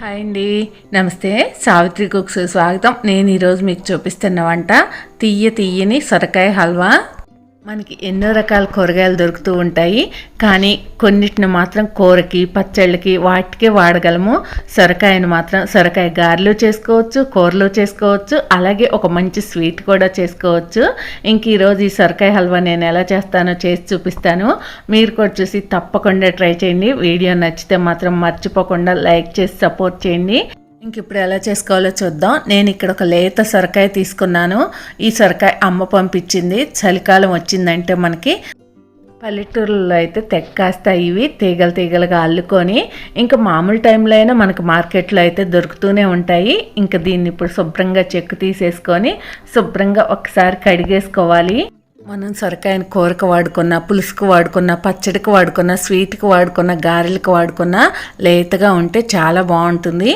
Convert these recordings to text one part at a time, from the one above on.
Hi అండి, నమస్తే. Savitri cooks స్వాగతం. నేను ఈరోజు మీకు చూపిస్తున్న వంట తీయని సొరకాయ హల్వా. మనకి ఎన్నో రకాల కూరగాయలు దొరుకుతూ ఉంటాయి, కానీ కొన్నిటిని మాత్రం కూరకి, పచ్చళ్ళకి వాటికే వాడగలము. సొరకాయను మాత్రం సొరకాయ గారెలు చేసుకోవచ్చు, కూరలో చేసుకోవచ్చు, అలాగే ఒక మంచి స్వీట్ కూడా చేసుకోవచ్చు. ఇంక ఈరోజు ఈ సొరకాయ హల్వా నేను ఎలా చేస్తానో చేసి చూపిస్తాను. మీరు కూడా చూసి తప్పకుండా ట్రై చేయండి. వీడియో నచ్చితే మాత్రం మర్చిపోకుండా లైక్ చేసి సపోర్ట్ చేయండి. ఇంక ఇప్పుడు ఎలా చేసుకోవాలో చూద్దాం. నేను ఇక్కడ ఒక లేత సొరకాయ తీసుకున్నాను. ఈ సొరకాయ అమ్మ పంపించింది. చలికాలం వచ్చిందంటే మనకి పల్లెటూరులో అయితే తెక్కాస్తాయి. ఇవి తీగలుగా అల్లుకొని ఇంకా మామూలు టైంలో అయినా మనకు మార్కెట్లో అయితే దొరుకుతూనే ఉంటాయి. ఇంకా దీన్ని ఇప్పుడు శుభ్రంగా చెక్కు తీసేసుకొని శుభ్రంగా ఒకసారి కడిగేసుకోవాలి. మనం సొరకాయని కూరకు వాడుకున్న, పులుసుకు వాడుకున్న, పచ్చడికి వాడుకున్న, స్వీట్కి వాడుకున్న, గారెలకు వాడుకున్న లేతగా ఉంటే చాలా బాగుంటుంది.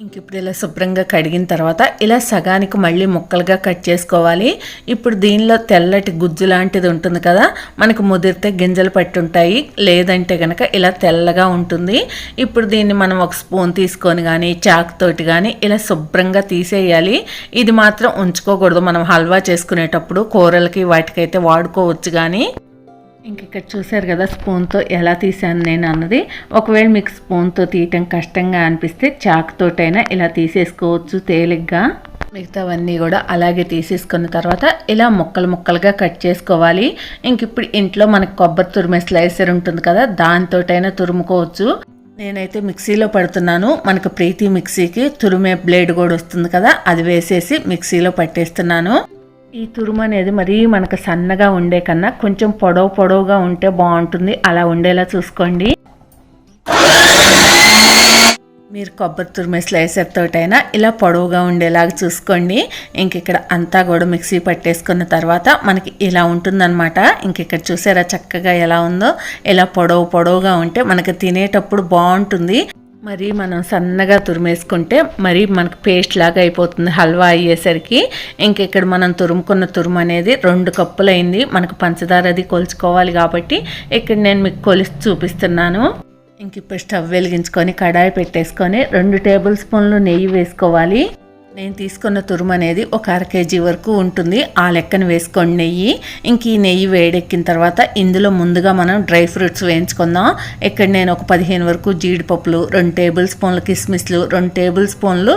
ఇంక ఇప్పుడు ఇలా శుభ్రంగా కడిగిన తర్వాత ఇలా సగానికి మళ్ళీ ముక్కలుగా కట్ చేసుకోవాలి. ఇప్పుడు దీనిలో తెల్లటి గుజ్జు లాంటిది ఉంటుంది కదా, మనకు ముదిరితే గింజలు పట్టి ఉంటాయి, లేదంటే కనుక ఇలా తెల్లగా ఉంటుంది. ఇప్పుడు దీన్ని మనం ఒక స్పూన్ తీసుకొని కానీ చాకుతోటి కానీ ఇలా శుభ్రంగా తీసేయాలి. ఇది మాత్రం ఉంచుకోకూడదు. మనం హల్వా చేసుకునేటప్పుడు కూరలకి వాటికైతే వాడుకోవచ్చు. కానీ ఇంక ఇక్కడ చూసారు కదా స్పూన్తో ఎలా తీసాను నేను అన్నది. ఒకవేళ మీకు స్పూన్తో తీయటం కష్టంగా అనిపిస్తే చాకుతోటైనా ఇలా తీసేసుకోవచ్చు తేలిగ్గా. మిగతావన్నీ కూడా అలాగే తీసేసుకున్న తర్వాత ఇలా ముక్కలుగా కట్ చేసుకోవాలి. ఇంక ఇప్పుడు ఇంట్లో మనకు కొబ్బరి తురిమే స్లైసర్ ఉంటుంది కదా, దాంతోటైనా తురుముకోవచ్చు. నేనైతే మిక్సీలో పడుతున్నాను. మనకు ప్రీతి మిక్సీకి తురిమే బ్లేడ్ కూడా వస్తుంది కదా, అది వేసేసి మిక్సీలో పట్టేస్తున్నాను. ఈ తురుము అనేది మరీ మనకు సన్నగా ఉండే కన్నా కొంచెం పొడవుగా ఉంటే బాగుంటుంది. అలా ఉండేలా చూసుకోండి. మీరు కొబ్బరి తురిమే స్లైసర్ తోటైనా ఇలా పొడవుగా ఉండేలాగా చూసుకోండి. ఇంక ఇక్కడ అంతా కూడా మిక్సీ పట్టేసుకున్న తర్వాత మనకి ఇలా ఉంటుందన్నమాట. ఇంక ఇక్కడ చూసారా చక్కగా ఎలా ఉందో. ఇలా పొడవుగా ఉంటే మనకి తినేటప్పుడు బాగుంటుంది. మరి మనం సన్నగా తురిమేసుకుంటే మరి మనకు పేస్ట్ లాగా అయిపోతుంది హల్వా అయ్యేసరికి. ఇంక ఇక్కడ మనం తురుముకున్న తురుము అనేది 2 కప్పులు అయింది. మనకు పంచదార అది కొలుచుకోవాలి కాబట్టి ఇక్కడ నేను మీకు కొలిసి చూపిస్తున్నాను. ఇంక ఇప్పుడు స్టవ్ వెలిగించుకొని కడాయి పెట్టేసుకొని 2 టేబుల్ స్పూన్లు నెయ్యి వేసుకోవాలి. నేను తీసుకున్న తురుము అనేది ఒక 1/2 కేజీ వరకు ఉంటుంది. ఆ లెక్కన వేసుకోండి నెయ్యి. ఇంక ఈ నెయ్యి వేడెక్కిన తర్వాత ఇందులో ముందుగా మనం డ్రై ఫ్రూట్స్ వేయించుకుందాం. ఇక్కడ నేను ఒక 15 వరకు జీడిపప్పులు, 2 టేబుల్ స్పూన్లు కిస్మిస్లు, 2 టేబుల్ స్పూన్లు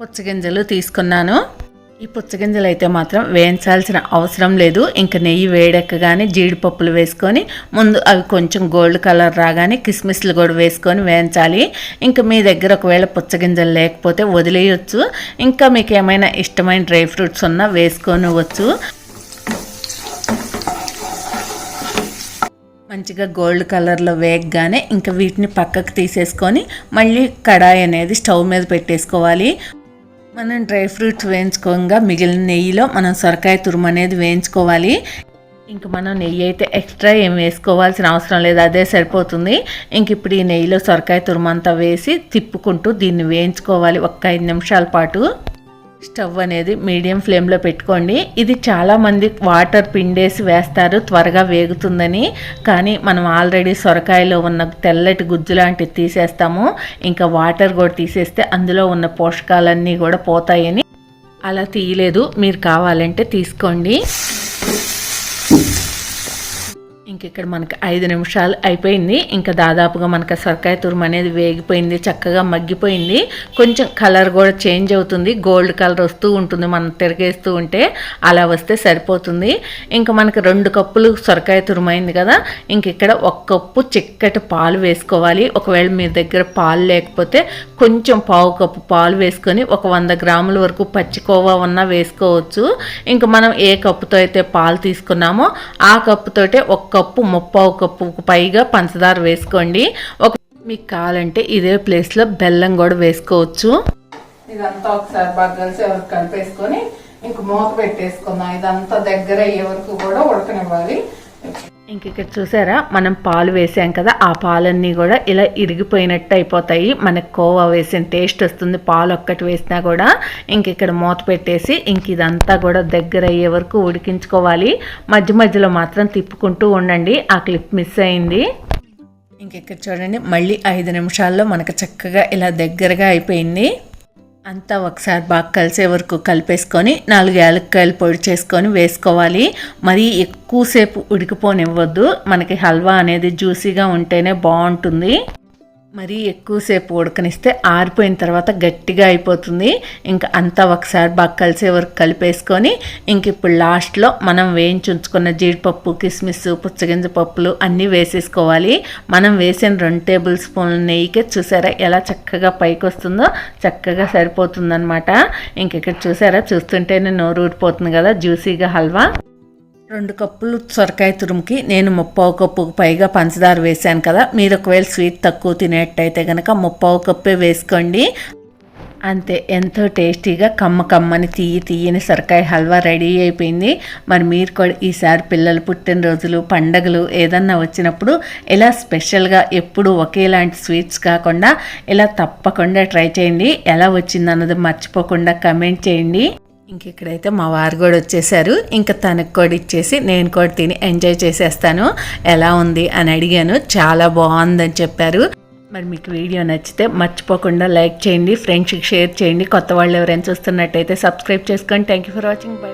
పుచ్చగింజలు తీసుకున్నాను. ఈ పుచ్చగింజలు అయితే మాత్రం వేయించాల్సిన అవసరం లేదు. ఇంకా నెయ్యి వేడెక్కగానే జీడిపప్పులు వేసుకొని ముందు అవి కొంచెం గోల్డ్ కలర్ రాగానే కిస్మిస్లు కూడా వేసుకొని వేయించాలి. ఇంకా మీ దగ్గర ఒకవేళ పుచ్చగింజలు లేకపోతే వదిలేయచ్చు. ఇంకా మీకు ఏమైనా ఇష్టమైన డ్రై ఫ్రూట్స్ ఉన్నా వేసుకోనివచ్చు. మంచిగా గోల్డ్ కలర్లో వేగగానే ఇంకా వీటిని పక్కకు తీసేసుకొని మళ్ళీ కడాయి అనేది స్టవ్ మీద పెట్టేసుకోవాలి. మనం డ్రై ఫ్రూట్స్ వేయించుకోగా మిగిలిన నెయ్యిలో మనం సొరకాయ తురుము అనేది వేయించుకోవాలి. ఇంక మనం నెయ్యి అయితే ఎక్స్ట్రా ఏం వేసుకోవాల్సిన అవసరం లేదు, అదే సరిపోతుంది. ఇంక ఇప్పుడు ఈ నెయ్యిలో సొరకాయ తురుము అంతా వేసి తిప్పుకుంటూ దీన్ని వేయించుకోవాలి ఒక 5 నిమిషాల పాటు. స్టవ్ అనేది మీడియం ఫ్లేమ్లో పెట్టుకోండి. ఇది చాలామంది వాటర్ పిండేసి వేస్తారు త్వరగా వేగుతుందని, కానీ మనం ఆల్రెడీ సొరకాయలో ఉన్న తెల్లటి గుజ్జు లాంటివి తీసేస్తాము. ఇంకా వాటర్ కూడా తీసేస్తే అందులో ఉన్న పోషకాలన్నీ కూడా పోతాయని అలా తీయలేదు. మీరు కావాలంటే తీసుకోండి. ఇంక ఇక్కడ మనకి 5 నిమిషాలు అయిపోయింది. ఇంకా దాదాపుగా మనకు సొరకాయ తురుము అనేది వేగిపోయింది, చక్కగా మగ్గిపోయింది. కొంచెం కలర్ కూడా చేంజ్ అవుతుంది, గోల్డ్ కలర్ వస్తూ ఉంటుంది మనం తిరిగేస్తూ ఉంటే. అలా వస్తే సరిపోతుంది. ఇంకా మనకి 2 కప్పులు సొరకాయ తురుము అయింది కదా. ఇంక ఇక్కడ 1 కప్పు చిక్కటి పాలు వేసుకోవాలి. ఒకవేళ మీ దగ్గర పాలు లేకపోతే కొంచెం 1/2 కప్పు పాలు వేసుకొని ఒక 100 గ్రాముల వరకు పచ్చికోవా ఉన్నా వేసుకోవచ్చు. ఇంకా మనం ఏ కప్పుతో అయితే పాలు తీసుకున్నామో ఆ కప్పుతోటే 1 కప్పు 1/2 కప్పుకు పైగా పంచదార వేసుకోండి. మీకు కావాలంటే ఇదే ప్లేస్లో బెల్లం కూడా వేసుకోవచ్చు. ఇదంతా ఒకసారి బాగా కలిసి ఎవరికి కలిపేసుకొని ఇంక మూత పెట్టేసుకుందాం. ఇదంతా దగ్గర అయ్యే వరకు కూడా ఉడకనివ్వాలి. ఇంక ఇక్కడ చూసారా మనం పాలు వేసాం కదా, ఆ పాలన్నీ కూడా ఇలా ఇరిగిపోయినట్టు అయిపోతాయి. మనకు కోవా వేసిన టేస్ట్ వస్తుంది పాలు ఒక్కటి వేసినా కూడా. ఇంక ఇక్కడ మూత పెట్టేసి ఇంక ఇదంతా కూడా దగ్గర అయ్యే వరకు ఉడికించుకోవాలి. మధ్య మధ్యలో మాత్రం తిప్పుకుంటూ ఉండండి. ఆ క్లిప్ మిస్ అయింది. ఇంకెక్కడ చూడండి, మళ్ళీ 5 నిమిషాల్లో మనకు చక్కగా ఇలా దగ్గరగా అయిపోయింది. అంతా ఒకసారి బాగా కలిసే వరకు కలిపేసుకొని 4 యాలక్కాయలు పొడి చేసుకొని వేసుకోవాలి. మరీ ఎక్కువసేపు ఉడికిపోనివ్వద్దు, మనకి హల్వా అనేది జ్యూసీగా ఉంటేనే బాగుంటుంది. మరీ ఎక్కువసేపు ఉడకనిస్తే ఆరిపోయిన తర్వాత గట్టిగా అయిపోతుంది. ఇంకా అంతా ఒకసారి బాగా కలిసే వరకు కలిపేసుకొని ఇంక ఇప్పుడు లాస్ట్లో మనం వేయించి ఉంచుకున్న జీడిపప్పు, కిస్మిస్, పుచ్చగింజ పప్పులు అన్నీ వేసేసుకోవాలి. మనం వేసిన 2 టేబుల్ స్పూన్ల నెయ్యికి చూసారా ఎలా చక్కగా పైకి వస్తుందో, చక్కగా సరిపోతుందన్నమాట. ఇంక ఇక్కడ చూసారా, చూస్తుంటేనే నోరు ఊడిపోతుంది కదా జ్యూసీగా హల్వా. 2 కప్పులు సొరకాయ తురుముకి నేను 3/4 కప్పుకు పైగా పంచదార వేసాను కదా. మీరు ఒకవేళ స్వీట్ తక్కువ తినేటైతే కనుక 3/4 కప్పే వేసుకోండి. అంతే, ఎంతో టేస్టీగా కమ్మని తీయని సొరకాయ హల్వా రెడీ అయిపోయింది. మరి మీరు కూడా ఈసారి పిల్లలు పుట్టినరోజులు, పండగలు ఏదన్నా వచ్చినప్పుడు ఇలా స్పెషల్గా ఎప్పుడు ఒకేలాంటి స్వీట్స్ కాకుండా ఇలా తప్పకుండా ట్రై చేయండి. ఎలా వచ్చిందన్నది మర్చిపోకుండా కమెంట్ చేయండి. ఇంక ఇక్కడైతే మా వారు కూడా వచ్చేసారు. ఇంకా తనకు కూడా ఇచ్చేసి నేను కూడా తిని ఎంజాయ్ చేసేస్తాను. ఎలా ఉంది అని అడిగాను. చాలా బాగుందని చెప్పారు. మరి మీకు వీడియో నచ్చితే మర్చిపోకుండా లైక్ చేయండి, ఫ్రెండ్స్కి షేర్ చేయండి. కొత్త వాళ్ళు ఎవరైనా చూస్తున్నట్టయితే సబ్స్క్రైబ్ చేసుకోండి. Thank you for watching. By.